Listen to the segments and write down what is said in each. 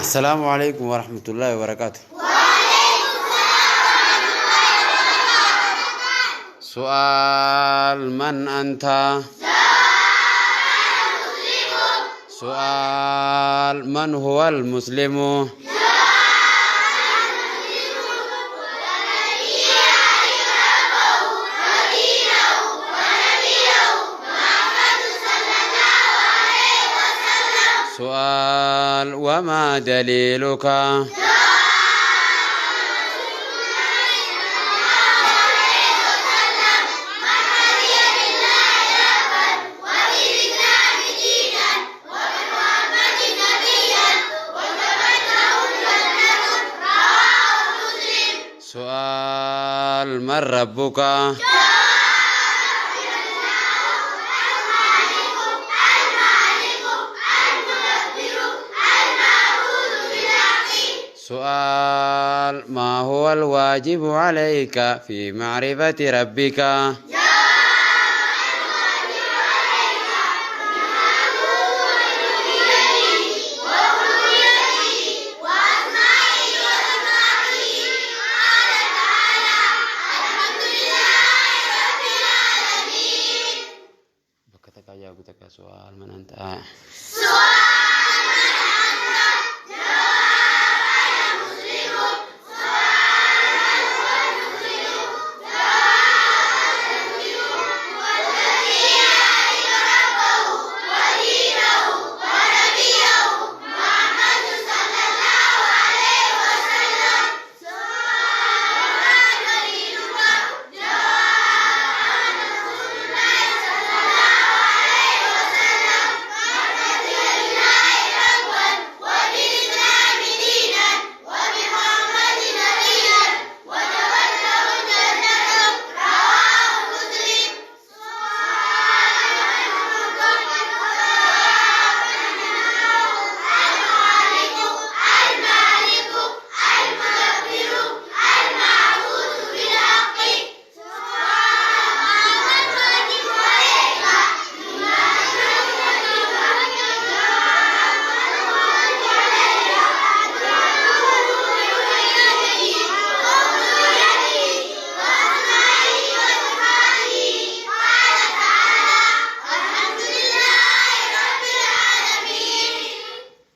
السلام عليكم ورحمة الله وبركاته. سؤال من أنت؟ سؤال من هو المسلم؟ سؤال وما دليلك؟ سؤال من ربك؟ سؤال ما هو الواجب عليك في معرفة ربك؟ بكتك يا بكتك سؤال من أنت؟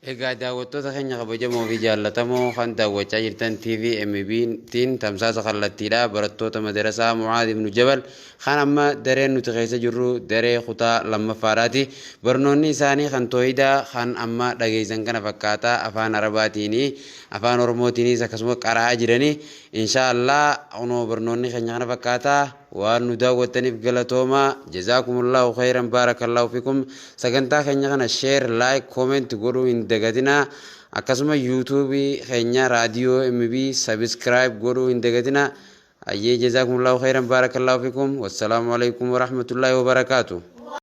Egaa daawwattoota keenya kabajamoo fi jaallatamoo kan daawwachaa jirtan TV MBtiin tamsaasa kallattiidha. Barattoota madarasaa Mucaad ibnu Jabal kan amma dareen nuti keessa jirru daree kutaa lammaffaadhaati. Barnoonni isaanii kan tooyidaa kan amma dhageessan kana fakkaata afaan Arabaatiini afaan Oromootiinis akkasuma qara'aa jiranii. Inshaallah kunoo barnoonni keenya kana fakkaata. waan nu daawwattaniif galatooma jazakumullahu khairan barakallahu fikum sagantaa keenya kana share like comment godhuu hin dagatina akkasuma youtube keenya radio MB subscribe godhuu hin dagatina ayyee jazakumullahu khairan barakallahu fikum wassalamu alaykum wa rahmatullahi wa barakatuh